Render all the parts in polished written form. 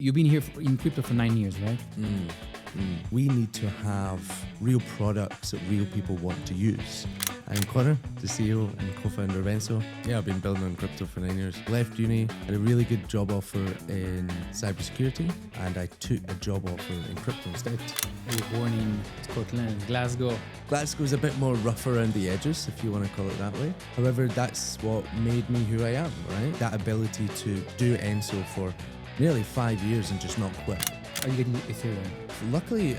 You've been here in crypto for 9 years, right? We need to have real products that real people want to use. I'm Connor, the CEO and co-founder of Enso. Yeah, I've been building on crypto for 9 years. Left uni, had a really good job offer in cybersecurity, and I took a job offer in crypto instead. You were born in Scotland, Glasgow. Glasgow's a bit more rough around the edges, if you want to call it that way. However, that's what made me who I am, right? That ability to do Enso for nearly 5 years and just not quit. Are you getting Ethereum? Luckily,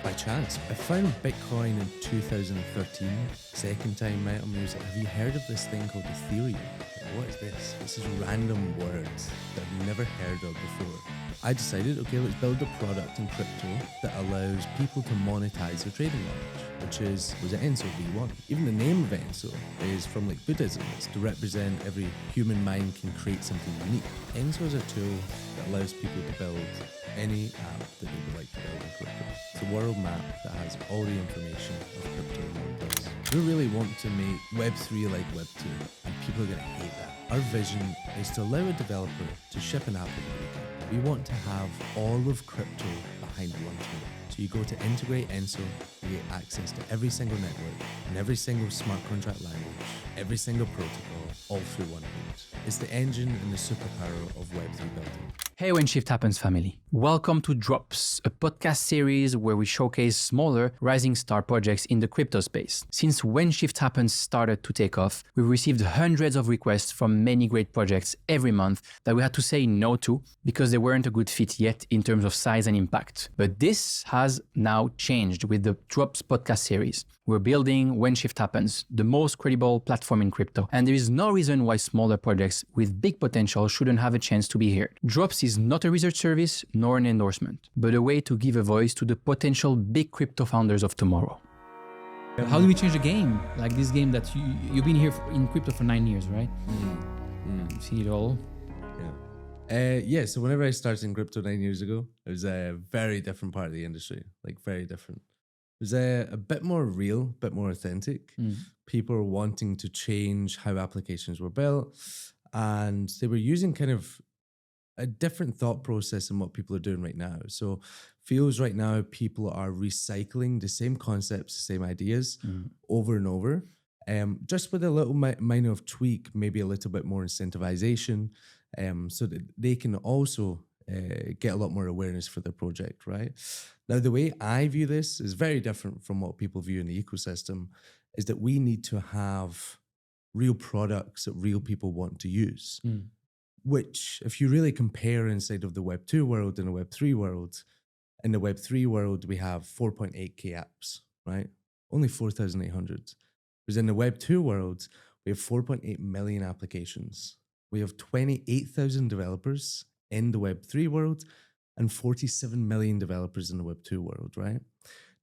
by chance, I found Bitcoin in 2013. Second time I met him, he was like, "Have you heard of this thing called Ethereum?" What is this? This is random words that I've never heard of before. I decided, okay, let's build a product in crypto that allows people to monetize their trading knowledge, which was Enso V1. Even the name of Enso is from like Buddhism. It's to represent every human mind can create something unique. Enso is a tool that allows people to build any app that they would like to build in crypto. It's a world map that has all the information of crypto in one place. We really want to make Web3 like Web2, and people are going to hate that. Our vision is to allow a developer to ship an app in a weekend. We want to have all of crypto behind one tool. So you go to integrate Enso, you get access to every single network and every single smart contract language, every single protocol, all through one page. It's the engine and the superpower of Web3 building. Hey, When Shift Happens family. Welcome to Drops, a podcast series where we showcase smaller, rising star projects in the crypto space. Since When Shift Happens started to take off, we've received hundreds of requests from many great projects every month that we had to say no to because they weren't a good fit yet in terms of size and impact. But this has now changed with the Drops podcast series. We're building When Shift Happens, the most credible platform in crypto, and there is no reason why smaller projects with big potential shouldn't have a chance to be heard. Drops is not a research service nor an endorsement, but a way to give a voice to the potential big crypto founders of tomorrow. How do we change the game? Like this game that you've been here in crypto for 9 years, right? You've seen it all. Yeah, so whenever I started in crypto 9 years ago, it was a very different part of the industry, like very different. It was a bit more real, a bit more authentic. People were wanting to change how applications were built, and they were using kind of a different thought process than what people are doing right now. So feels right now people are recycling the same concepts, the same ideas over and over, just with a little minor of tweak, maybe a little bit more incentivization, so that they can also get a lot more awareness for their project, right? Now, the way I view this is very different from what people view in the ecosystem, is that we need to have real products that real people want to use. Which, if you really compare inside of the Web2 world and the Web3 world, in the Web3 world, we have 4.8k apps, right? Only 4,800. Whereas in the Web2 world, we have 4.8 million applications. We have 28,000 developers in the Web3 world and 47 million developers in the Web2 world, right?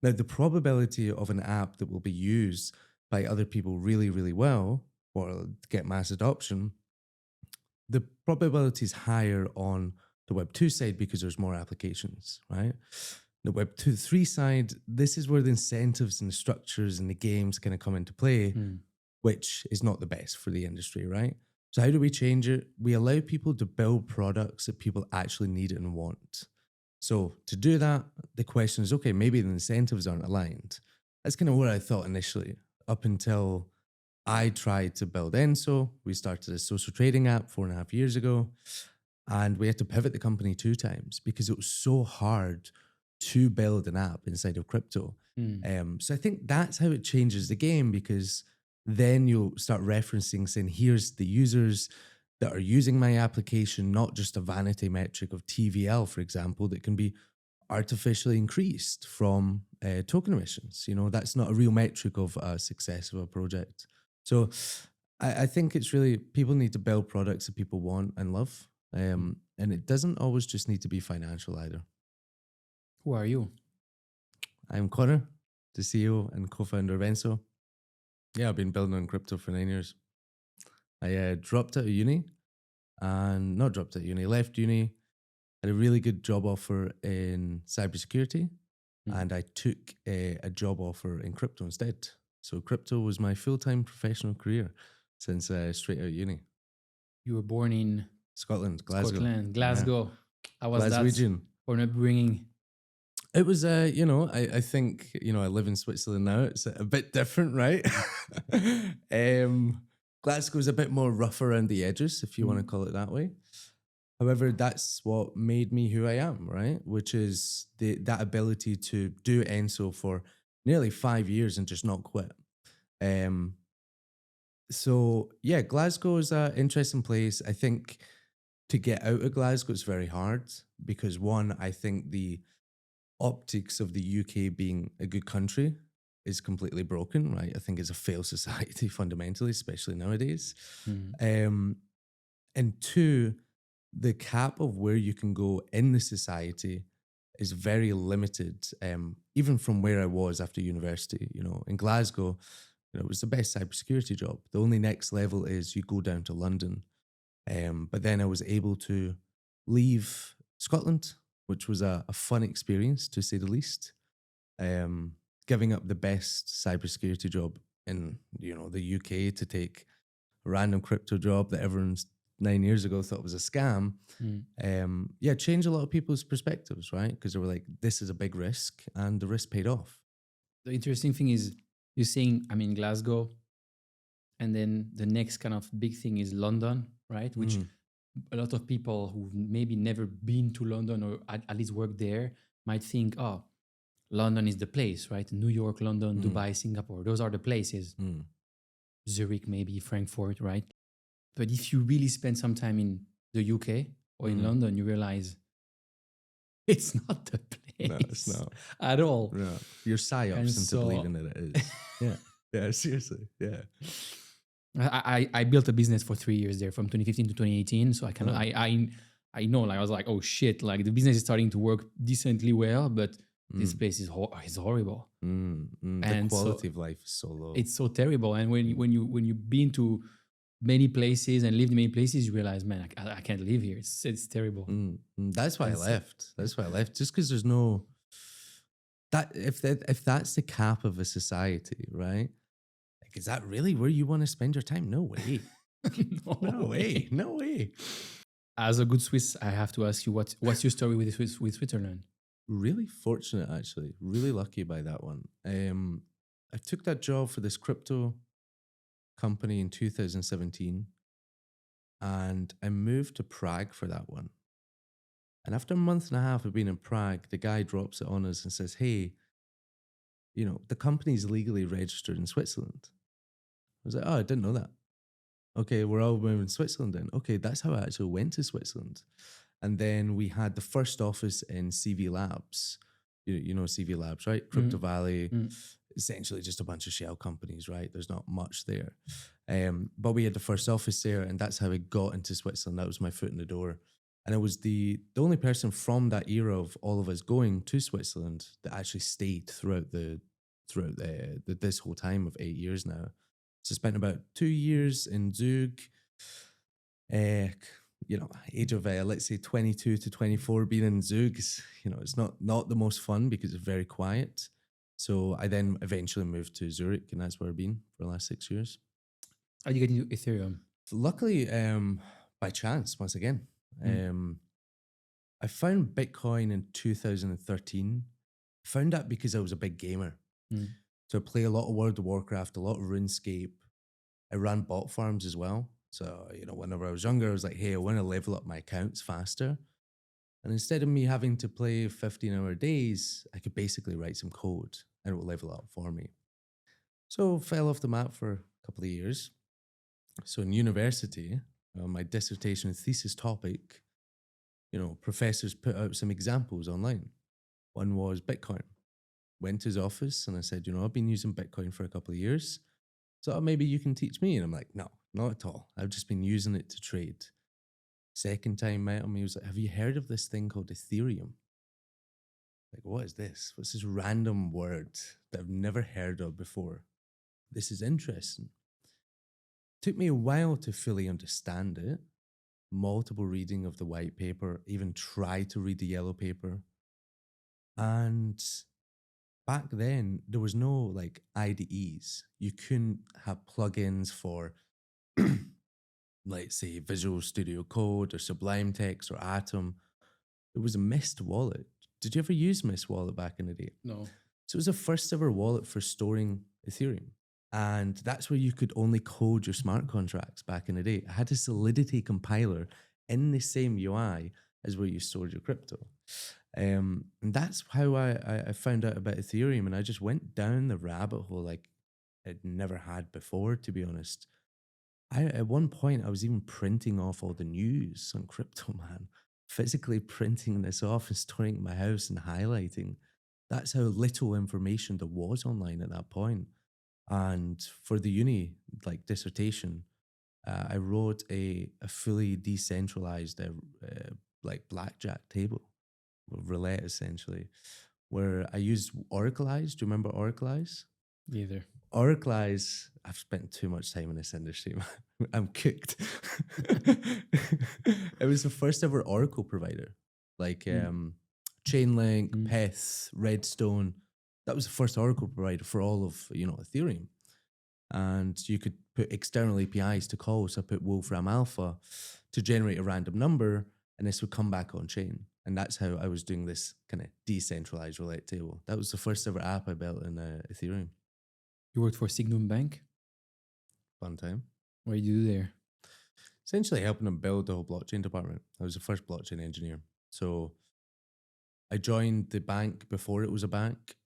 Now, the probability of an app that will be used by other people really, really well, or get mass adoption, the probability is higher on the Web2 side because there's more applications, right? The Web2, 3 side, this is where the incentives and the structures and the games kind of come into play, which is not the best for the industry, right? So how do we change it? We allow people to build products that people actually need and want. So to do that, the question is, okay, maybe the incentives aren't aligned. That's kind of what I thought initially, up until I tried to build Enso. We started a social trading app 4.5 years ago, and we had to pivot the company 2 times because it was so hard to build an app inside of crypto. So I think that's how it changes the game, because then you'll start referencing saying, here's the users that are using my application, not just a vanity metric of TVL, for example, that can be artificially increased from token emissions. You know, that's not a real metric of success of a project. So I think it's really, people need to build products that people want and love. And it doesn't always just need to be financial either. Who are you? I'm Connor, the CEO and co-founder of Enso. Yeah, I've been building on crypto for 9 years. I dropped out of uni, and not dropped out of uni, left uni, had a really good job offer in cybersecurity, and I took a job offer in crypto instead. So crypto was my full-time professional career since straight out of uni. You were born in Scotland, Glasgow. Scotland, Glasgow. How was that Glaswegian. for an upbringing? It was, I think, I live in Switzerland now. It's a bit different, right? Glasgow's a bit more rough around the edges, if you want to call it that way. However, that's what made me who I am, right? Which is that ability to do Enso for nearly 5 years and just not quit. So yeah, Glasgow is an interesting place. I think to get out of Glasgow it's very hard because one, I think the optics of the UK being a good country is completely broken, right? I think it's a failed society fundamentally, especially nowadays. And two, the cap of where you can go in the society is very limited. Even from where I was after university, in Glasgow, it was the best cybersecurity job. The only next level is you go down to London. But then I was able to leave Scotland, which was a fun experience to say the least. Giving up the best cybersecurity job in the UK to take a random crypto job that everyone's 9 years ago thought was a scam. Change a lot of people's perspectives, right? Because they were like, this is a big risk, and the risk paid off. The interesting thing is you're saying I'm in Glasgow, and then the next kind of big thing is London, right? Which a lot of people who've maybe never been to London or at least worked there might think, oh, London is the place, right? New York, London, Dubai, Singapore, those are the places. Zurich, maybe Frankfurt, right? But if you really spend some time in the UK or in London, you realize it's not the place. No, it's not. At all. No. You're psyops into believing that it is. Yeah, seriously. Yeah. I built a business for 3 years there from 2015 to 2018. So I know, like, I was like, oh shit, like the business is starting to work decently well, but this place is horrible. The quality of life is so low. It's so terrible. And when you've been to many places and lived in many places, you realize, man, I can't live here. It's terrible. That's why I left. That's why I left. Just because there's no that if that's the cap of a society, right? Like, is that really where you want to spend your time? No way. No way. As a good Swiss, I have to ask you, what's your story with Switzerland? Really fortunate, actually. Really lucky by that one. I took that job for this crypto company in 2017, and I moved to Prague for that one. And after a month and a half of being in Prague, the guy drops it on us and says, hey, the company's legally registered in Switzerland. I was like, oh, I didn't know that. Okay, we're all moving to Switzerland then. Okay, that's how I actually went to Switzerland. And then we had the first office in CV Labs. You know CV Labs, right? Crypto Valley, essentially just a bunch of shell companies, right? There's not much there. But we had the first office there, and that's how I got into Switzerland. That was my foot in the door. And I was the only person from that era of all of us going to Switzerland that actually stayed throughout this whole time of 8 years now. So I spent about 2 years in Zug, age of, let's say 22 to 24, being in Zug is, it's not the most fun because it's very quiet. So I then eventually moved to Zurich, and that's where I've been for the last 6 years. How do you get into Ethereum? Luckily, by chance, once again. I found Bitcoin in 2013. I found that because I was a big gamer. So I play a lot of World of Warcraft, a lot of RuneScape. I ran bot farms as well. So, whenever I was younger, I was like, hey, I want to level up my accounts faster. And instead of me having to play 15-hour days, I could basically write some code and it will level up for me. So fell off the map for a couple of years. So in university, my dissertation thesis topic, professors put out some examples online. One was Bitcoin. Went to his office and I said, I've been using Bitcoin for a couple of years. So maybe you can teach me. And I'm like, no, not at all. I've just been using it to trade. Second time met him, he was like, have you heard of this thing called Ethereum? Like, what is this? What's this random word that I've never heard of before? This is interesting. Took me a while to fully understand it. Multiple reading of the white paper, even try to read the yellow paper. And back then, there was no like IDEs. You couldn't have plugins for, let's say, Visual Studio Code or Sublime Text or Atom. there was a Mist wallet. Did you ever use Mist wallet back in the day? No. So it was the first ever wallet for storing Ethereum. And that's where you could only code your smart contracts back in the day. It had a Solidity compiler in the same UI as where you stored your crypto. And that's how I found out about Ethereum. And I just went down the rabbit hole like I'd never had before, to be honest. At one point, I was even printing off all the news on crypto, man. Physically printing this off and storing it in my house and highlighting. That's how little information there was online at that point. And for the uni like dissertation, I wrote a fully decentralized like blackjack table, roulette essentially, where I used Oracleize. Do you remember Oracleize? Either. Oracleize, I've spent too much time in this industry. I'm cooked. It was the first ever Oracle provider, like Chainlink, Peth, Redstone. That was the first Oracle provider for all of Ethereum, and you could put external APIs to call. So I put Wolfram Alpha to generate a random number, and this would come back on chain. And that's how I was doing this kind of decentralized roulette table. That was the first ever app I built in Ethereum. You worked for Signum Bank? Fun time. What did you do there? Essentially helping them build the whole blockchain department. I was the first blockchain engineer. So I joined the bank before it was a bank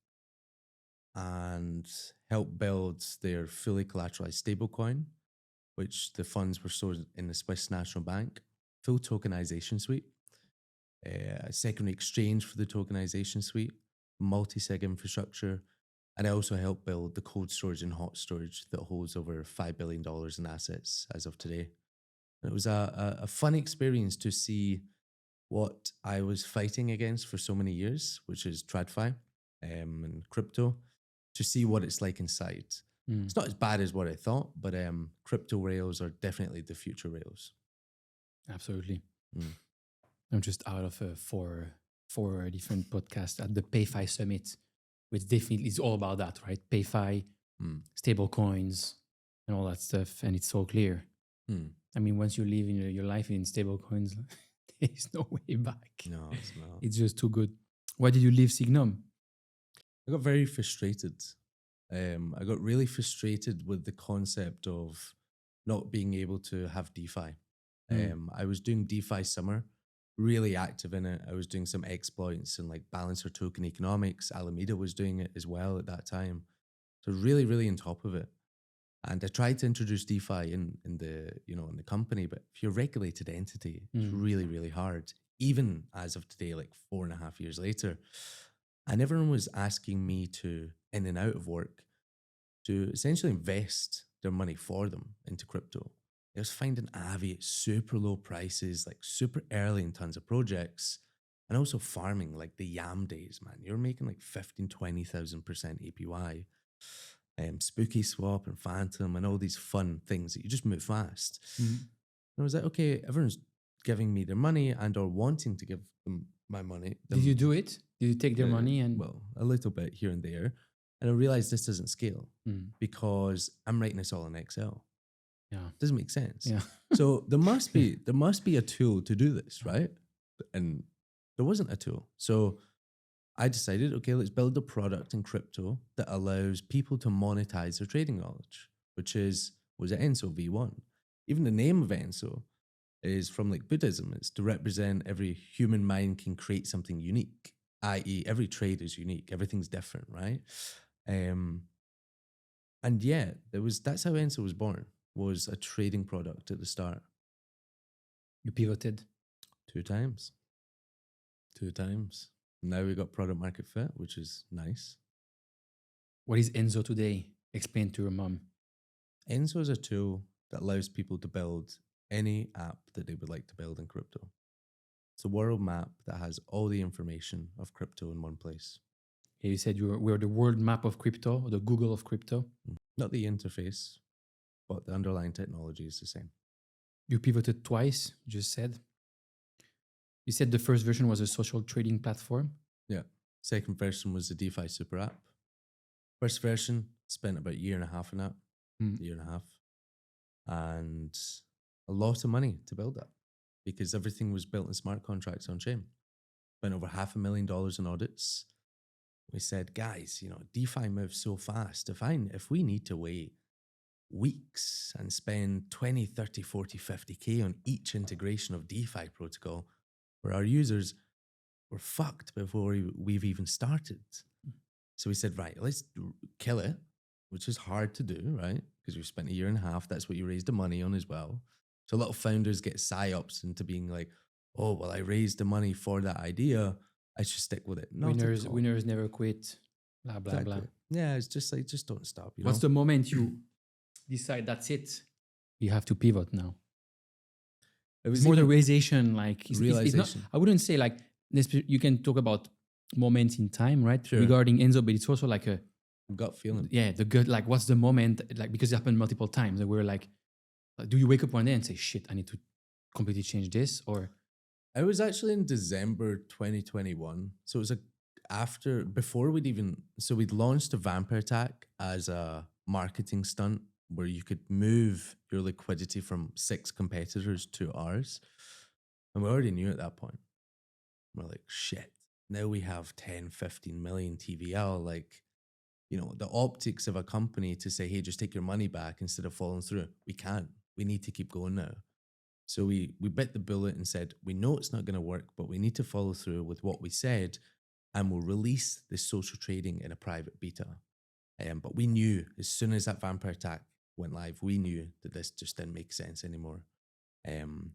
and helped build their fully collateralized stablecoin, which the funds were stored in the Swiss National Bank, full tokenization suite, a secondary exchange for the tokenization suite, multi-sig infrastructure, and I also helped build the cold storage and hot storage that holds over $5 billion in assets as of today. And it was a fun experience to see what I was fighting against for so many years, which is TradFi and crypto, to see what it's like inside. It's not as bad as what I thought, but crypto rails are definitely the future rails. Absolutely. I'm just out of four different podcasts at the PayFi Summit, which definitely is all about that, right? PayFi, stable coins, and all that stuff. And it's so clear. I mean, once you live in your life in stable coins, there's no way back. No, it's not. It's just too good. Why did you leave Signum? I got very frustrated. I got really frustrated with the concept of not being able to have DeFi. I was doing DeFi summer, really active in it. I was doing some exploits and like balancer token economics. Alameda was doing it as well at that time. So really, really on top of it. And I tried to introduce DeFi in the company, but if you're a regulated entity, it's really, really hard. Even as of today, like 4.5 years later. And everyone was asking me to, in and out of work, to essentially invest their money for them into crypto. I was finding Avi at super low prices, like super early in tons of projects, and also farming like the Yam days, man. You're making like 15,000-20,000% APY. Spooky Swap and Phantom and all these fun things that you just move fast. And I was like, okay, everyone's giving me their money and or wanting to give them my money. Did you do it? Did you take their money? And well, a little bit here and there. And I realized this doesn't scale because I'm writing this all in Excel. Yeah. It doesn't make sense. Yeah. So there must be a tool to do this, right? And there wasn't a tool. So I decided, okay, let's build a product in crypto that allows people to monetize their trading knowledge, was it Enso V1. Even the name of Enso is from like Buddhism. It's to represent every human mind can create something unique, i.e. every trade is unique. Everything's different, right? And yeah, that's how Enso was born, was a trading product at the start. You pivoted? 2 times. Now we got product market fit, which is nice. What is Enso today? Explain to your mom. Enso is a tool that allows people to build any app that they would like to build in crypto. It's a world map that has all the information of crypto in one place. You said we're the world map of crypto, or the Google of crypto. Not the interface, but the underlying technology is the same. You pivoted twice, you just said. You said the first version was a social trading platform. Yeah. Second version was the DeFi super app. First version, spent about a year and a half on that. And a lot of money to build that because everything was built in smart contracts on chain. spent over $500,000 in audits. We said, guys, DeFi moves so fast. If we need to wait weeks and spend 20, 30, 40, 50K on each integration of DeFi protocol, for our users, we're fucked before we've even started. So we said, right, let's kill it, which is hard to do, right? Because we've spent 1.5 years. That's what you raised the money on as well. So a lot of founders get psyops into being like, oh, well, I raised the money for that idea. I should stick with it. Winners never quit. Blah, blah, Exactly. blah. Yeah, it's just like, just don't stop. What's the moment you decide that's it? You have to pivot now. It was more the realization, realization. It's not, I wouldn't say like this. You can talk about moments in time, right? Sure. Regarding Enso, but it's also like a gut feeling. Yeah, the gut. Like, what's the moment? Like, because it happened multiple times. That we're like, do you wake up one day and say, "Shit, I need to completely change this"? Or I was actually in December 2021. So it was we'd launched a Vampire Attack as a marketing stunt where you could move your liquidity from 6 competitors to ours. And we already knew at that point. We're like, shit, now we have 10, 15 million TVL. Like, the optics of a company to say, hey, just take your money back instead of following through. We can't. We need to keep going now. So we bit the bullet and said, we know it's not going to work, but we need to follow through with what we said, and we'll release this social trading in a private beta. But we knew as soon as that Vampire Attack went live, we knew that this just didn't make sense anymore. And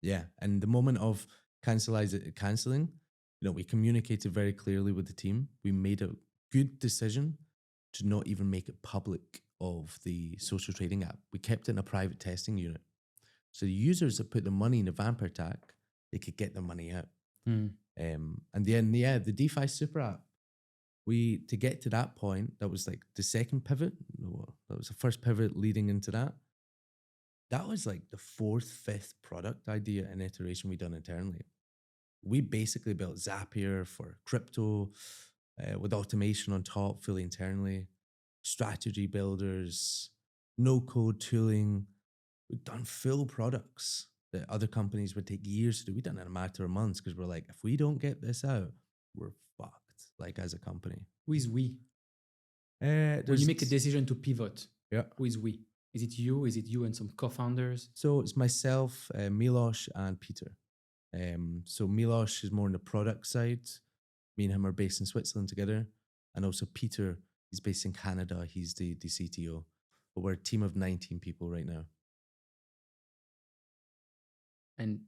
the moment of cancelling, we communicated very clearly with the team. We made a good decision to not even make it public of the social trading app. We kept it in a private testing unit. So the users that put the money in the Vampire Attack, they could get their money out. And then, the DeFi super app, to get to that point, that was like the second pivot. That was the first pivot leading into that. That was like the 4th, 5th product idea and iteration we done internally. We basically built Zapier for crypto with automation on top, fully internally, strategy builders, no code tooling. We've done full products that other companies would take years to do. We've done it in a matter of months because we're like, if we don't get this out, we're fucked, like as a company. Who is we? When you make a decision to pivot, who is we? Is it you? Is it you and some co-founders? So it's myself, Milos, and Peter. So Milos is more on the product side. Me and him are based in Switzerland together. And also Peter, he's based in Canada. He's the CTO. But we're a team of 19 people right now. And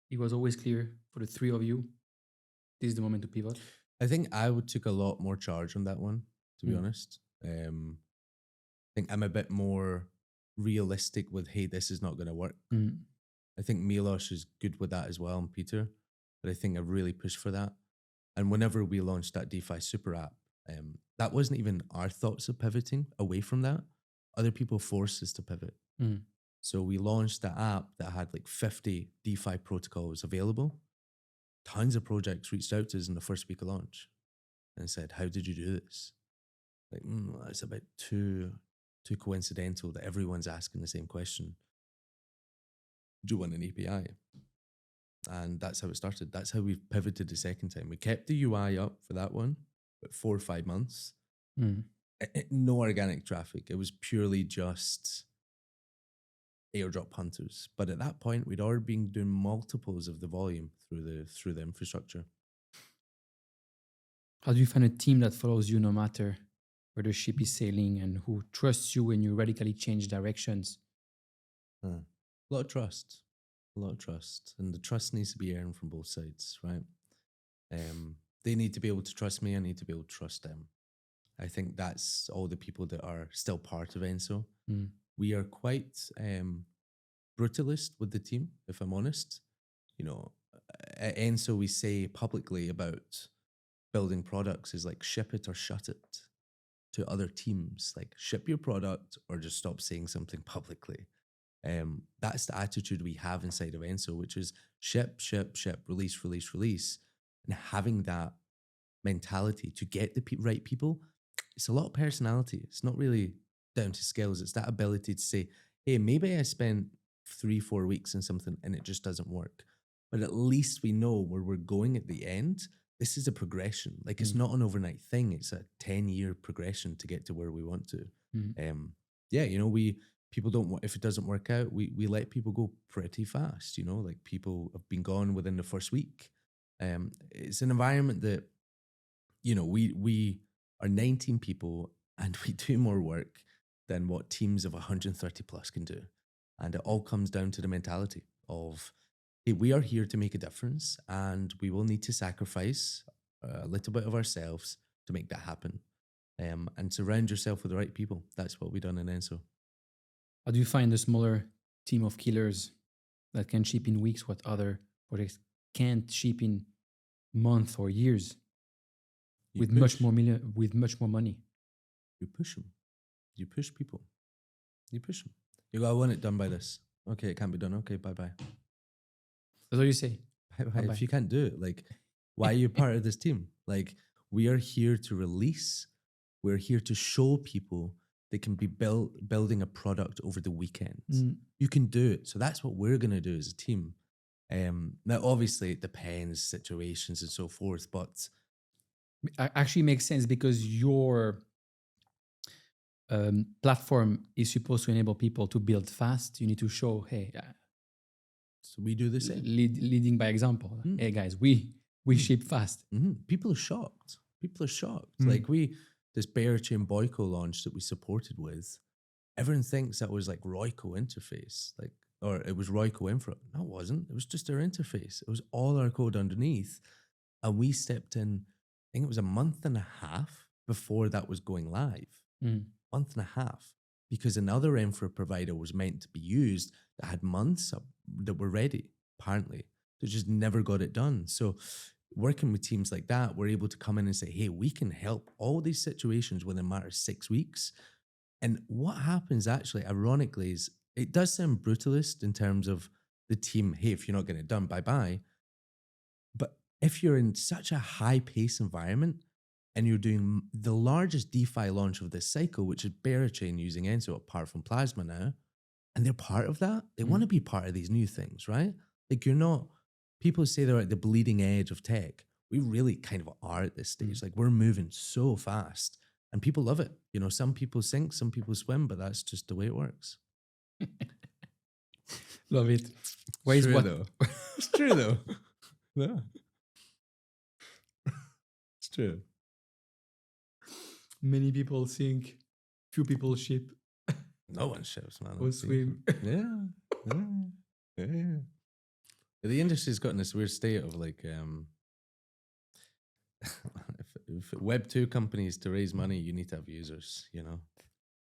it was always clear for the 3 of you, this is the moment to pivot. I think I took a lot more charge on that one, to be honest. I think I'm a bit more realistic with, hey, this is not going to work. I think Milos is good with that as well, and Peter. But I think I really pushed for that. And whenever we launched that DeFi super app, that wasn't even our thoughts of pivoting away from that. Other people forced us to pivot. So we launched the app that had like 50 DeFi protocols available. Tons of projects reached out to us in the first week of launch and said, how did you do this? Like, it's a bit too coincidental that everyone's asking the same question. Do you want an API? And that's how it started. That's how we pivoted the second time. We kept the UI up for that one, but 4 or 5 months. No organic traffic. It was purely just airdrop hunters. But at that point, we'd already been doing multiples of the volume through the infrastructure. How do you find a team that follows you no matter where the ship is sailing and who trusts you when you radically change directions? A lot of trust. And the trust needs to be earned from both sides, right? They need to be able to trust me. I need to be able to trust them. I think that's all the people that are still part of Enso. We are quite brutalist with the team, if I'm honest. At Enso, we say publicly about building products is like ship it or shut it to other teams. Like, ship your product or just stop saying something publicly. That's the attitude we have inside of Enso, which is ship, release. And having that mentality to get the right people, it's a lot of personality. It's not really down to skills. It's that ability to say, hey, maybe I spent 3-4 weeks in something and it just doesn't work. but at least we know where we're going at the end. This is a progression. Like it's not an overnight thing. It's a 10-year progression to get to where we want to. Yeah, you know, people don't want, if it doesn't work out, we let people go pretty fast, you know, like people have been gone within the first week. It's an environment that, you know, we are 19 people and we do more work than what teams of 130 plus can do. And it all comes down to the mentality of, hey, we are here to make a difference and we will need to sacrifice a little bit of ourselves to make that happen. And surround yourself with the right people. That's what we've done in Enso. How do you find a smaller team of killers that can ship in weeks what other projects can't ship in months or years with much more money? You push them. You push people. You push them. You go, I want it done by this. Okay, it can't be done. Okay, bye-bye. That's what you say. Bye-bye. If you can't do it, like, why are you part of this team? Like, we are here to release. We're here to show people they can be building a product over the weekend. You can do it. So that's what we're going to do as a team. Now, obviously, it depends, situations and so forth, but actually makes sense because your platform is supposed to enable people to build fast. You need to show, hey, so we do the same. Leading by example. Hey, guys, we ship fast. People are shocked. People are shocked. Like this bear chain Boyko launch that we supported with, everyone thinks that was like Royco interface, like, or it was Royco infra. No, it wasn't. It was just our interface. It was all our code underneath. And we stepped in, I think it was a month and a half before that was going live. Month and a half. Because another infra provider was meant to be used that had months that were ready, apparently. They just never got it done. So working with teams like that, we're able to come in and say, hey, we can help all these situations within a matter of 6 weeks. And what happens actually, ironically, is it does sound brutalist in terms of the team, hey, if you're not getting it done, bye-bye. But if you're in such a high-paced environment and you're doing the largest DeFi launch of this cycle, which is Berachain using Enso apart from Plasma now, and they're part of that, they want to be part of these new things, right? Like you're not, people say they're at the bleeding edge of tech. We really kind of are at this stage. Like we're moving so fast and people love it. You know, some people sink, some people swim, but that's just the way it works. Love it. Why is what? Though. It's true though. Yeah. It's true. Many people sink, few people ship. No one ships, man. Or swim. Yeah. The industry's gotten this weird state of like, if Web 2 companies to raise money, you need to have users, you know?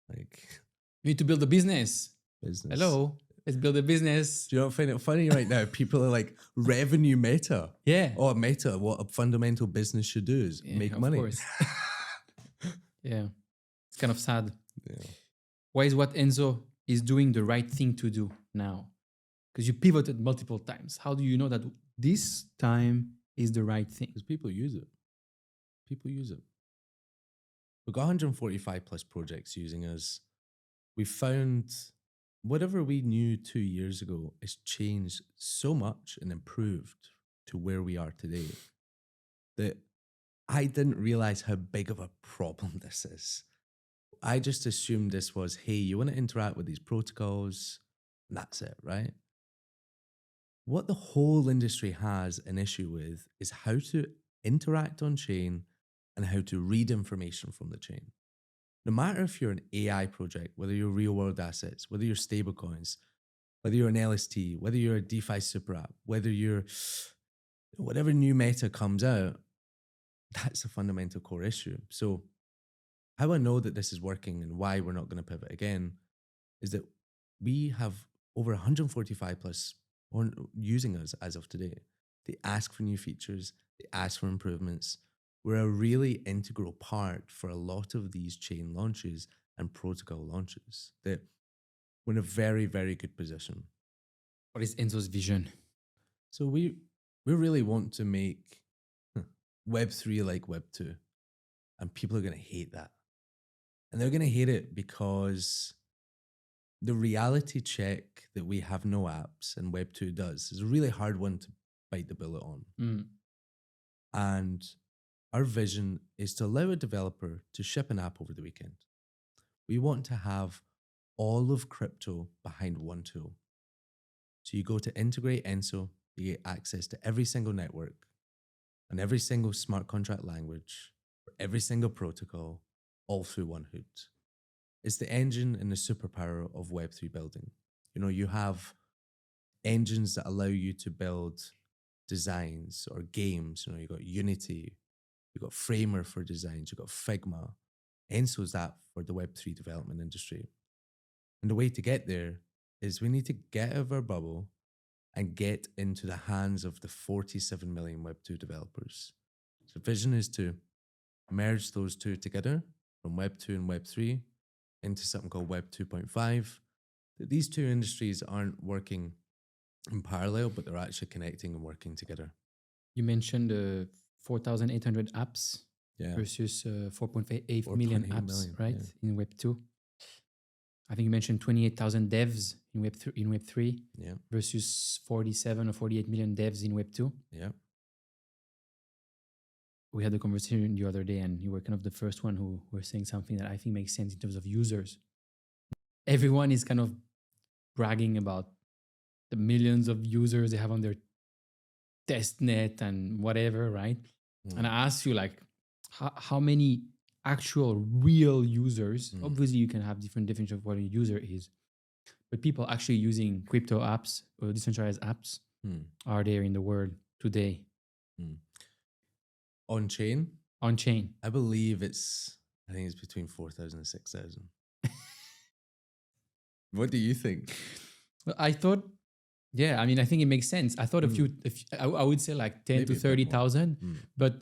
Like, you need to build a business. Hello, let's build a business. Do you not find it funny right now? People are like, revenue meta. Yeah. Oh, meta, what a fundamental business should do is make money. Of course. Yeah. It's kind of sad. Yeah. Why is what Enso is doing the right thing to do now? Because you pivoted multiple times. How do you know that this time is the right thing? Because people use it. People use it. We've got 145 plus projects using us. We found whatever we knew 2 years ago has changed so much and improved to where we are today that I didn't realize how big of a problem this is. I just assumed this was, hey, you want to interact with these protocols, and that's it, right? What the whole industry has an issue with is how to interact on chain and how to read information from the chain. No matter if you're an AI project, whether you're real world assets, whether you're stablecoins, whether you're an LST, whether you're a DeFi super app, whether you're whatever new meta comes out, that's a fundamental core issue. So how I know that this is working and why we're not going to pivot again is that we have over 145 plus using us as of today. They ask for new features, they ask for improvements. We're a really integral part for a lot of these chain launches and protocol launches. That we're in a very, very good position. What is Enso's vision? So we really want to make Web3 like Web2. And people are going to hate that. And they're going to hate it because the reality check that we have no apps and Web2 does is a really hard one bite the bullet on. Mm. And our vision is to allow a developer to ship an app over the weekend. We want to have all of crypto behind one tool. So you go to integrate Enso, you get access to every single network and every single smart contract language, for every single protocol, all through one hood. It's the engine and the superpower of Web3 building. You know, you have engines that allow you to build designs or games. You know, you got Unity, you got Framer for designs, you got Figma. Enso is that for the Web3 development industry. And the way to get there is we need to get out of our bubble and get into the hands of the 47 million Web2 developers. So the vision is to merge those two together from Web2 and Web3 into something called Web 2.5. These two industries aren't working in parallel, but they're actually connecting and working together. You mentioned 4,800 apps Yeah. versus 4.8 million apps, right? Yeah. In Web 2. I think you mentioned 28,000 devs in Web 3 Yeah. versus 47 or 48 million devs in Web 2. Yeah. We had a conversation the other day, and you were kind of the first one who were saying something that I think makes sense in terms of users. Everyone is kind of bragging about the millions of users they have on their testnet and whatever, right? Mm. And I asked you, like, how many actual real users, obviously you can have different definitions of what a user is, but people actually using crypto apps or decentralized apps are there in the world today? On chain? On chain. I believe I think it's between 4,000 and 6,000. What do you think? Well, I thought, yeah, I mean, I think it makes sense. I thought I would say like 10 Maybe to 30,000, but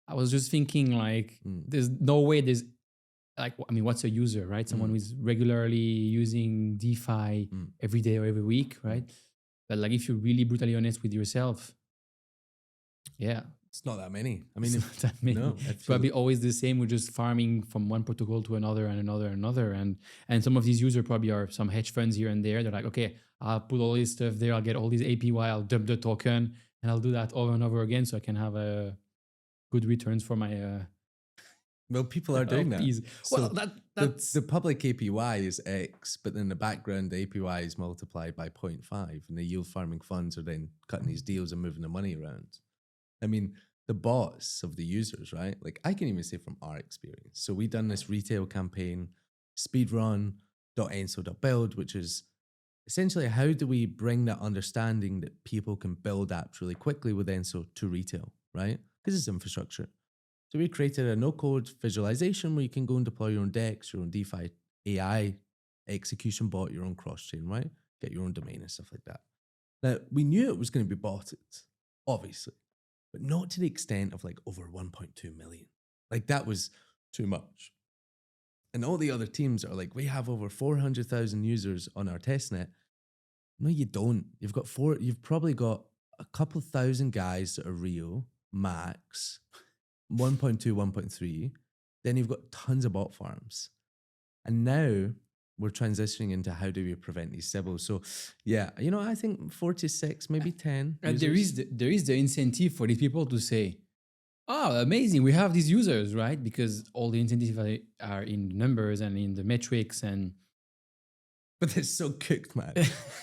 I was just thinking like, there's no way there's like, I mean, what's a user, right? Someone who's regularly using DeFi every day or every week, right? But like, if you're really brutally honest with yourself, yeah. It's not that many. I mean, it's not that many. No, It's probably always the same. We're just farming from one protocol to another and another and another. And some of these users probably are some hedge funds here and there. They're like, okay, I'll put all this stuff there. I'll get all these APY. I'll dump the token and I'll do that over and over again so I can have good returns for my. Well, people are doing that. So well, that's the public APY is X, but in the background, the APY is multiplied by 0.5, and the yield farming funds are then cutting these deals and moving the money around. I mean, the bots of the users, right? Like I can even say from our experience. So we done this retail campaign, speedrun.enso.build, which is essentially how do we bring that understanding that people can build apps really quickly with Enso to retail, right? Because it's infrastructure. So we created a no-code visualization where you can go and deploy your own DEX, your own DeFi AI execution bot, your own cross-chain, right? Get your own domain and stuff like that. Now, we knew it was going to be botted, obviously, but not to the extent of like over 1.2 million. Like that was too much. And all the other teams are like, we have over 400,000 users on our testnet. No, you don't. You've probably got a couple thousand guys that are real, max, 1.2, 1.3. Then you've got tons of bot farms. And now we're transitioning into how do we prevent these Sybil's. So yeah, you know, I think 4 to 6, maybe 10. And there is the incentive for these people to say, oh, amazing, we have these users, right? Because all the incentives are in the numbers and in the metrics But it's so cooked, man.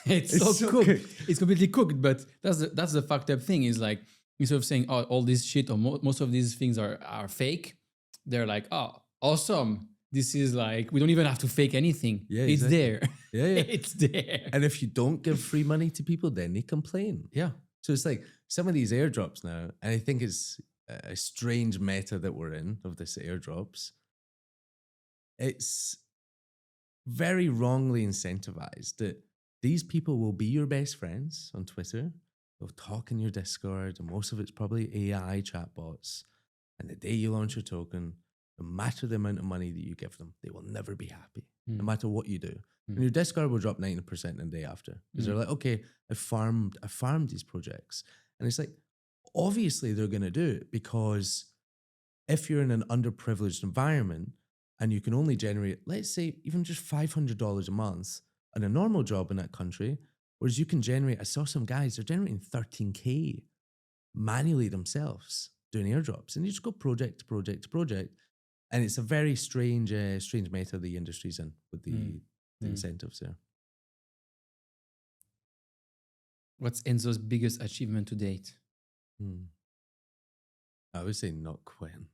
it's so cooked. It's completely cooked. But that's the fucked up thing is like, instead of saying, oh, all this shit or most of these things are fake, they're like, oh, awesome. This is like, we don't even have to fake anything. Yeah, it's there. Yeah. It's there. And if you don't give free money to people, then they complain. Yeah. So it's like some of these airdrops now, and I think it's a strange meta that we're in of this airdrops. It's very wrongly incentivized that these people will be your best friends on Twitter. They'll talk in your Discord, and most of it's probably AI chatbots. And the day you launch your token, no matter the amount of money that you give them, they will never be happy, no matter what you do. And your Discord will drop 90% the day after. Because they're like, okay, I farmed these projects. And it's like, obviously they're going to do it because if you're in an underprivileged environment and you can only generate, let's say, even just $500 a month and a normal job in that country, Whereas you can generate, I saw some guys, they're generating 13K manually themselves doing airdrops. And you just go project to project to project. And it's a very strange meta the industry's in with the incentives there. What's Enso's biggest achievement to date? I would say not quitting.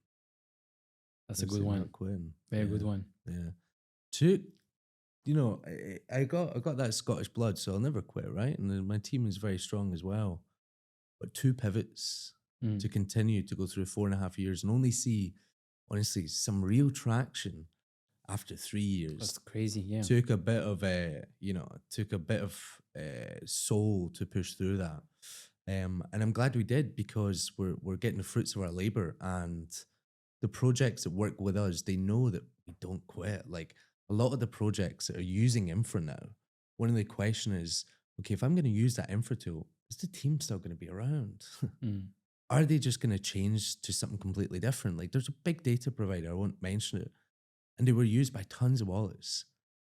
That's a good one. Not quitting. Very good one. Yeah. Took, you know, I got that Scottish blood, so I'll never quit, right? And then my team is very strong as well. But 2 pivots to continue to go through 4.5 years and only see, honestly, some real traction after 3 years. That's crazy, yeah. Took a bit of soul to push through that. And I'm glad we did, because we're getting the fruits of our labor, and the projects that work with us, they know that we don't quit. Like a lot of the projects that are using infra now, one of the question is, okay, if I'm going to use that infra tool, is the team still going to be around? Are they just going to change to something completely different? Like there's a big data provider, I won't mention it, and they were used by tons of wallets.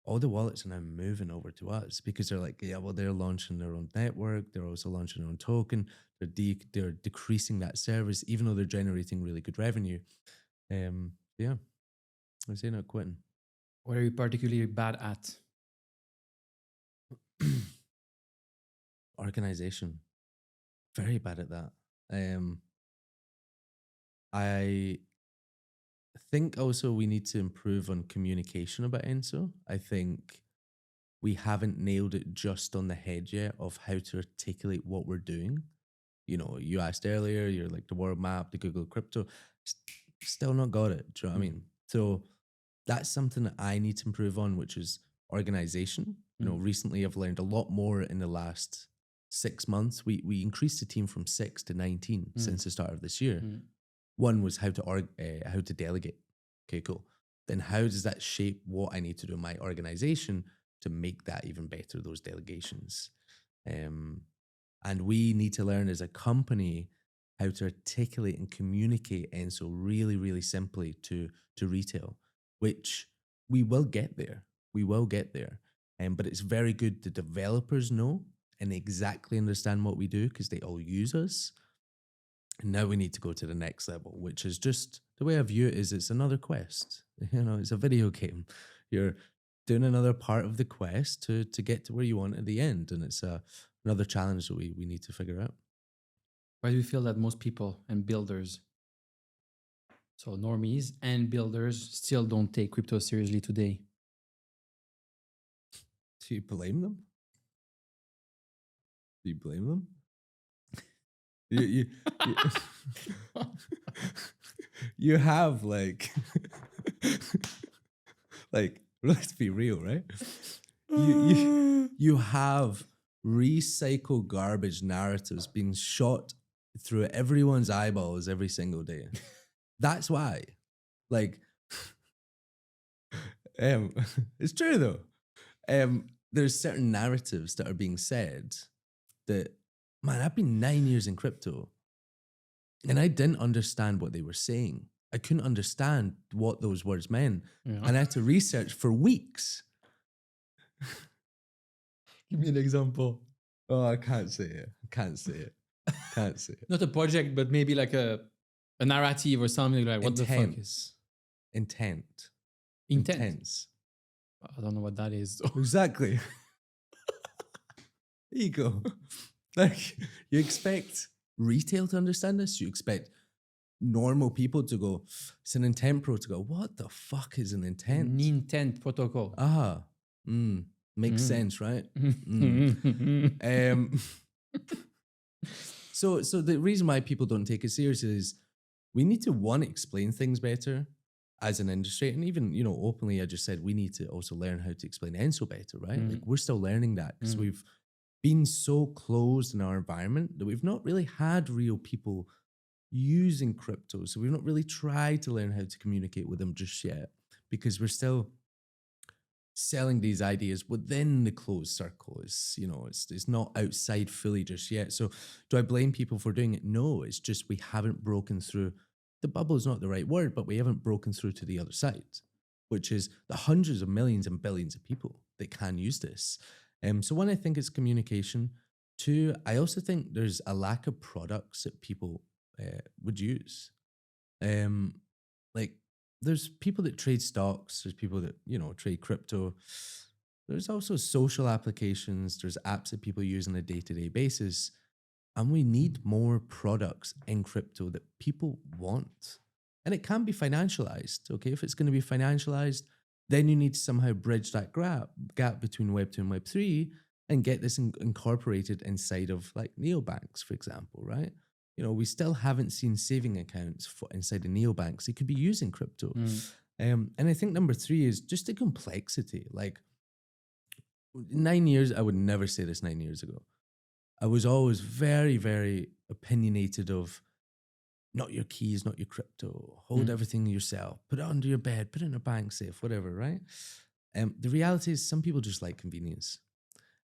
All the wallets are now moving over to us because they're like, yeah, well, they're launching their own network. They're also launching their own token. They're decreasing that service, even though they're generating really good revenue. Yeah, I say not quitting. What are you particularly bad at? Organization. Very bad at that. I think also we need to improve on communication about Enso. I think we haven't nailed it just on the head yet of how to articulate what we're doing. You know, you asked earlier, you're like the world map, the Google crypto, still not got it. Do you know what I mean? So that's something that I need to improve on, which is organization. You know, recently I've learned a lot more in the last 6 months. We increased the team from 6 to 19 since the start of this year. One was how to delegate. Okay, cool. Then how does that shape what I need to do in my organization to make that even better, those delegations? And we need to learn as a company how to articulate and communicate Enso really, really simply to retail, which we will get there. We will get there. But it's very good the developers know and exactly understand what we do because they all use us. And now we need to go to the next level, which is just the way I view it is it's another quest. You know, it's a video game. You're doing another part of the quest to get to where you want at the end. And it's another challenge that we need to figure out. Why do you feel that most people and builders, so normies and builders, still don't take crypto seriously today? Do you blame them? Do you blame them? You you have like let's be real, right? You have recycled garbage narratives being shot through everyone's eyeballs every single day. That's why. Like it's true though. There's certain narratives that are being said that, man, I've been 9 years in crypto and I didn't understand what they were saying. I couldn't understand what those words meant. Yeah. And I had to research for weeks. Give me an example. Oh, I can't say it. Can't say it. Not a project, but maybe like a narrative or something like what the fuck is intent. Intense. I don't know what that is. Exactly. There you go. Like, you expect retail to understand this. You expect normal people to go, it's an intent pro, to go, what the fuck is an intent? An intent protocol. Makes sense, right? So the reason why people don't take it seriously is we need to, one, explain things better as an industry. And even, you know, openly, I just said we need to also learn how to explain Enso better, right? Like, we're still learning that because we've been so closed in our environment that we've not really had real people using crypto. So we've not really tried to learn how to communicate with them just yet because we're still selling these ideas within the closed circle. It's, you know, it's not outside fully just yet. So do I blame people for doing it? No, it's just we haven't broken through. The bubble is not the right word, but we haven't broken through to the other side, which is the hundreds of millions and billions of people that can use this. So one, I think it's communication. Two, I also think there's a lack of products that people would use. Um, like there's people that trade stocks, there's people that, trade crypto. There's also social applications, there's apps that people use on a day-to-day basis. And we need more products in crypto that people want. And it can be financialized. Okay. If it's going to be financialized, then you need to somehow bridge that gap between Web 2 and Web 3 and get this incorporated inside of like neobanks, for example, right? We still haven't seen saving accounts inside of neobanks. They could be using crypto. And I think number 3 is just the complexity. Like 9 years, I would never say this 9 years ago. I was always very, very opinionated of not your keys, not your crypto, hold everything yourself, put it under your bed, put it in a bank safe, whatever, right? The reality is some people just like convenience.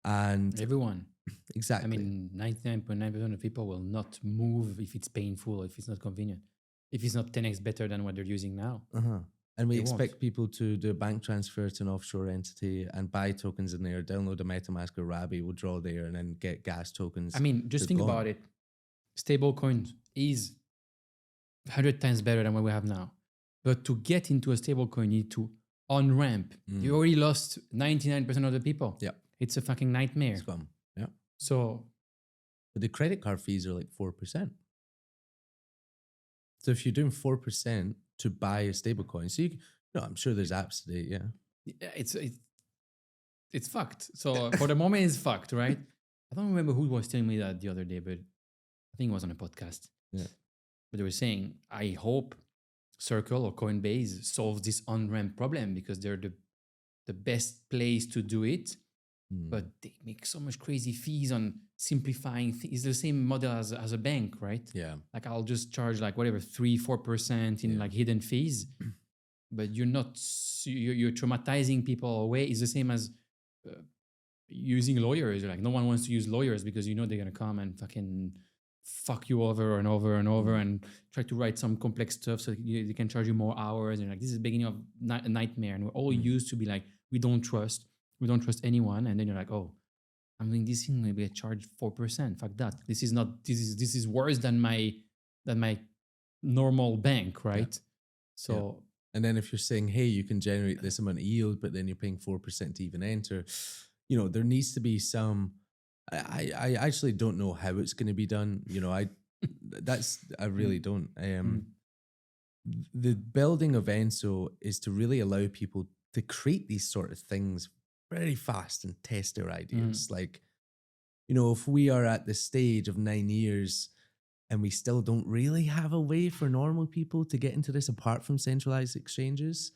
And everyone. Exactly. I mean, 99.9% of people will not move if it's painful, if it's not convenient, if it's not 10x better than what they're using now. And we expect people to do a bank transfer to an offshore entity and buy tokens in there, download a MetaMask or Rabi, withdraw there, and then get gas tokens. I mean, just think about it. Stablecoin is 100 times better than what we have now. But to get into a stablecoin, you need to on-ramp. You already lost 99% of the people. Yeah. It's a fucking nightmare. It's gone. Yeah. So. But the credit card fees are like 4%. So if you're doing 4% to buy a stablecoin, so I'm sure there's apps today, yeah. It's fucked. So for the moment, it's fucked, right? I don't remember who was telling me that the other day, but I think it was on a podcast. Yeah. But they were saying, I hope Circle or Coinbase solves this on-ramp problem because they're the best place to do it. But they make so much crazy fees on simplifying things. It's the same model as a bank, right? Yeah. Like I'll just charge like whatever 3-4% in like hidden fees, but you're traumatizing people away. It's the same as using lawyers. Like no one wants to use lawyers because they're gonna come and fucking fuck you over and over and over and try to write some complex stuff so they can charge you more hours. And like this is the beginning of a nightmare. And we're all used to be like, we don't trust anyone. And then you're like, oh, I'm doing this thing, maybe I charge 4%. Fuck that. This is worse than my normal bank, right? Yeah. So and then if you're saying, hey, you can generate this amount of yield, but then you're paying 4% to even enter, there needs to be some. I actually don't know how it's going to be done. I really don't. The building of Enso is to really allow people to create these sort of things very fast and test their ideas. Like, if we are at the stage of 9 years and we still don't really have a way for normal people to get into this apart from centralized exchanges,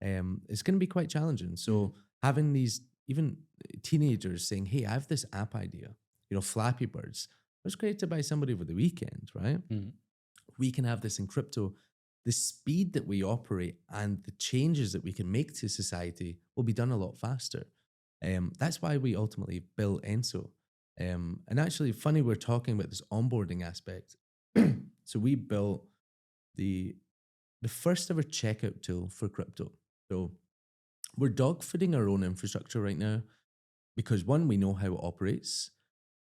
it's going to be quite challenging. So having these even teenagers saying, hey, I have this app idea, Flappy Birds, it was created by somebody over the weekend, right? We can have this in crypto. The speed that we operate and the changes that we can make to society will be done a lot faster. That's why we ultimately built Enso. And actually, funny, we're talking about this onboarding aspect. So we built the first ever checkout tool for crypto. So we're dogfooding our own infrastructure right now because 1, we know how it operates.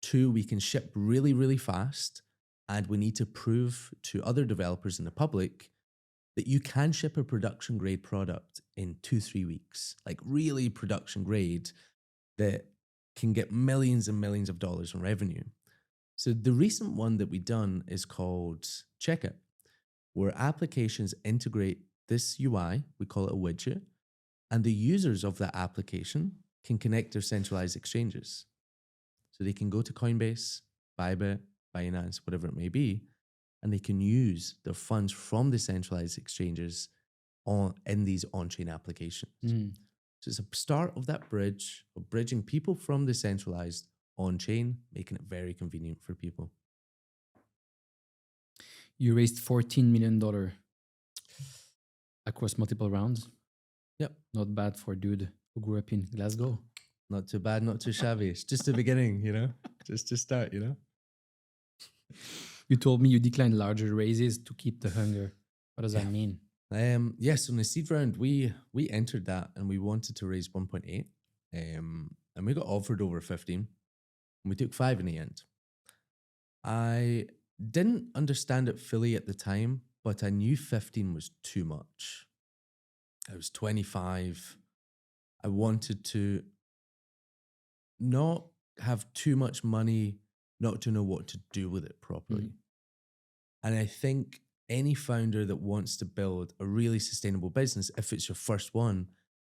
2, we can ship really, really fast. And we need to prove to other developers in the public that you can ship a production grade product in 2-3 weeks, like really production grade that can get millions and millions of dollars in revenue. So the recent one that we done is called Checkout, where applications integrate this UI, we call it a widget, and the users of that application can connect their centralized exchanges. So they can go to Coinbase, Bybit, Binance, whatever it may be, and they can use their funds from the centralized exchanges in these on-chain applications. So it's a start of that bridge, of bridging people from the centralized on-chain, making it very convenient for people. You raised $14 million across multiple rounds. Yep. Not bad for a dude who grew up in Glasgow. Not too bad, not too shabby. It's just the beginning, just to start, You told me you declined larger raises to keep the hunger. What does that mean? Yes, on the seed round, we entered that and we wanted to raise 1.8. and we got offered over 15, and we took 5 in the end. I didn't understand it fully at the time, but I knew 15 was too much. I was 25. I wanted to not have too much money, not to know what to do with it properly. And I think any founder that wants to build a really sustainable business, if it's your first one,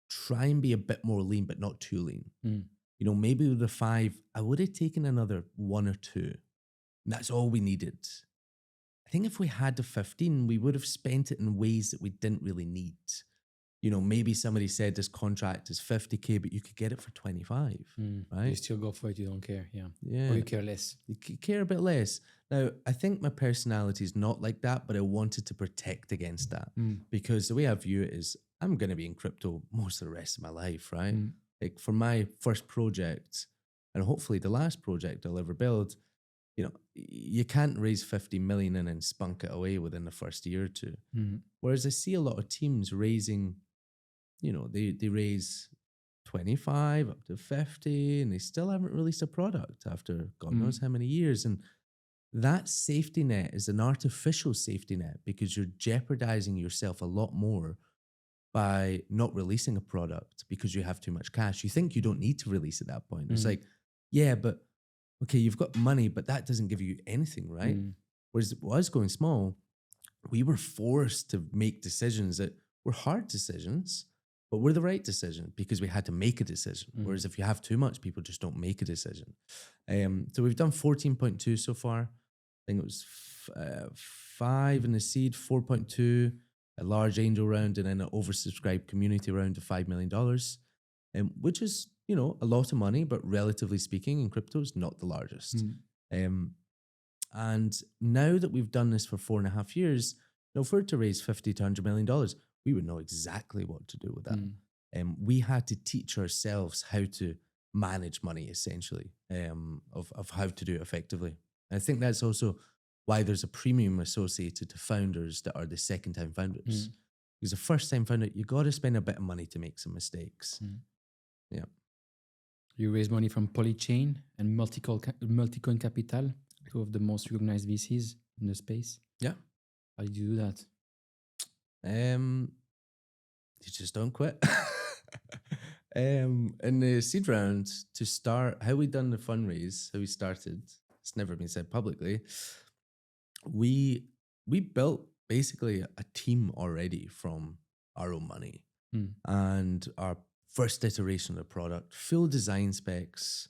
try and be a bit more lean, but not too lean. You know, maybe with the 5, I would have taken another 1 or 2. And that's all we needed. I think if we had the 15, we would have spent it in ways that we didn't really need. You know, maybe somebody said this contract is 50K, but you could get it for 25, right? You still go for it, you don't care, Yeah. Or you care less. You care a bit less. Now, I think my personality is not like that, but I wanted to protect against that because the way I view it is I'm going to be in crypto most of the rest of my life, right? Like for my first project and hopefully the last project I'll ever build, you know, you can't raise 50 million and then spunk it away within the first year or two. Whereas I see a lot of teams raising, you know, they raise 25 up to 50 and they still haven't released a product after God knows how many years. And that safety net is an artificial safety net because you're jeopardizing yourself a lot more by not releasing a product because you have too much cash. You think you don't need to release at that point. It's like, yeah, but okay, you've got money, but that doesn't give you anything, right? Whereas us going small, we were forced to make decisions that were hard decisions, but were the right decision because we had to make a decision. Whereas if you have too much, people just don't make a decision. So we've done 14.2 so far. I think it was 5 in the seed, 4.2, a large angel round, and then an oversubscribed community round of $5 million, which is, you know, a lot of money, but relatively speaking, in crypto is not the largest. And now that we've done this for 4.5 years, you know, if we were to raise $50 to $100 million, we would know exactly what to do with that. We had to teach ourselves how to manage money, essentially, of how to do it effectively. And I think that's also why there's a premium associated to founders that are the second-time founders. Because the first-time founder, you got to spend a bit of money to make some mistakes. Yeah. You raise money from Polychain and Multicoin Capital, 2 of the most recognized VCs in the space. Yeah. How did you do that? You just don't quit. In the seed round, to start, how we done the fundraise, how we started, it's never been said publicly. We built basically a team already from our own money. And our first iteration of the product, full design specs,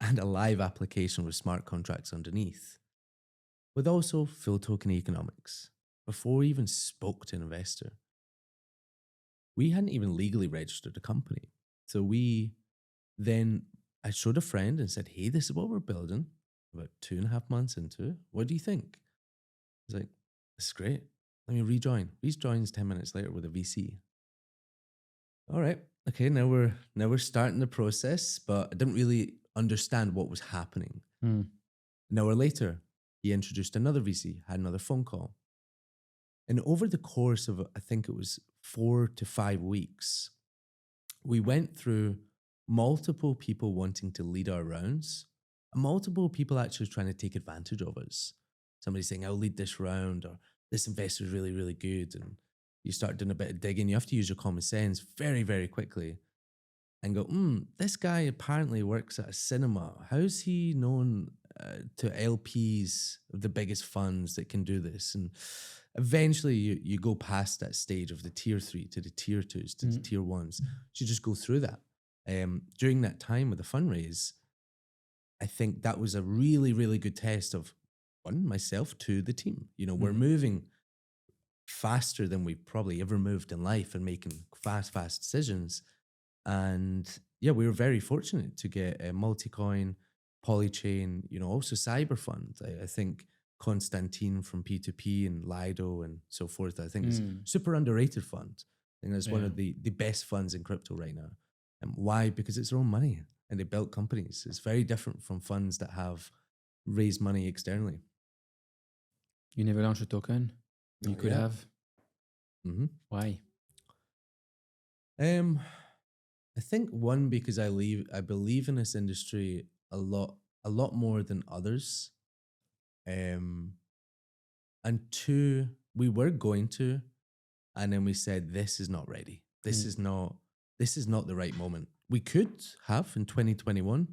and a live application with smart contracts underneath, with also full token economics, before we even spoke to an investor. We hadn't even legally registered a company. So I showed a friend and said, hey, this is what we're building. About 2.5 months into it. What do you think? He's like, this is great. Let me rejoin. Rejoins 10 minutes later with a VC. All right. Okay, now we're starting the process, but I didn't really understand what was happening. An hour later, he introduced another VC, had another phone call. And over the course of, I think it was 4 to 5 weeks, we went through multiple people wanting to lead our rounds, and multiple people actually trying to take advantage of us. Somebody saying, I'll lead this round, or this investor is really, really good. And you start doing a bit of digging. You have to use your common sense very, very quickly and go, this guy apparently works at a cinema. How's he known to LPs of the biggest funds that can do this? And eventually you go past that stage of the tier 3 to the tier 2s to the tier 1s. So you just go through that. During that time with the fundraise, I think that was a really, really good test of, 1, myself, 2, the team. You know, we're moving faster than we've probably ever moved in life and making fast decisions. And yeah, we were very fortunate to get a Multicoin, Polychain, you know, also Cyberfund. I think Constantine from P2P and Lido and so forth, I think is super underrated fund. I think that's one of the best funds in crypto right now. And why? Because it's their own money and they built companies. It's very different from funds that have raised money externally. You never launched a token? You could have. Why? I think one, because I believe in this industry a lot more than others. Um, and two, we were going to, and then we said, this is not ready. This is not the right moment. We could have in 2021,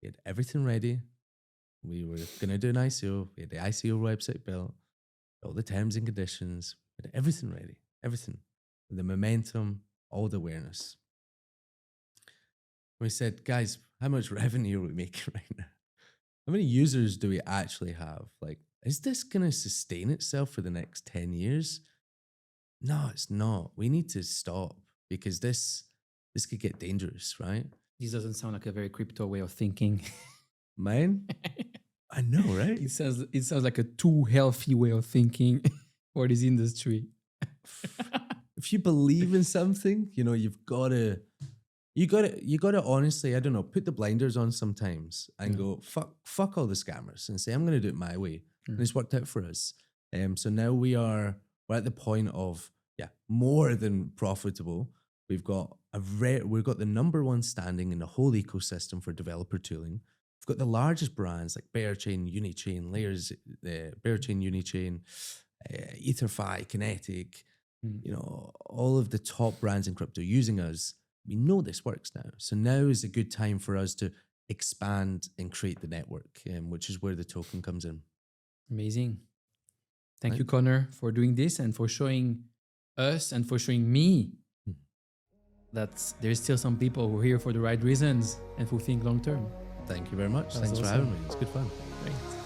we had everything ready. We were going to do an ICO. We had the ICO website built, all the terms and conditions, we had everything ready, everything. The momentum, all the awareness. We said, guys, how much revenue are we making right now? How many users do we actually have? Like, is this going to sustain itself for the next 10 years? No, it's not. We need to stop because this could get dangerous, right? This doesn't sound like a very crypto way of thinking. Man, I know, right? It sounds like a too healthy way of thinking for this industry. If you believe in something, you know, you gotta honestly, I don't know, put the blinders on sometimes and go, fuck all the scammers and say, I'm gonna do it my way. And it's worked out for us. So now we're at the point of, more than profitable. We've got we've got the number one standing in the whole ecosystem for developer tooling. We've got the largest brands like Bearchain, Unichain, Layers, Bearchain, Unichain, EtherFi, Kinetic, you know, all of the top brands in crypto using us. We know this works now. So now is a good time for us to expand and create the network, which is where the token comes in. Amazing. Thank you, Connor, for doing this and for showing us and for showing me that there's still some people who are here for the right reasons and who think long term. Thank you very much. That's Thanks for awesome. having me. It's good fun. Great.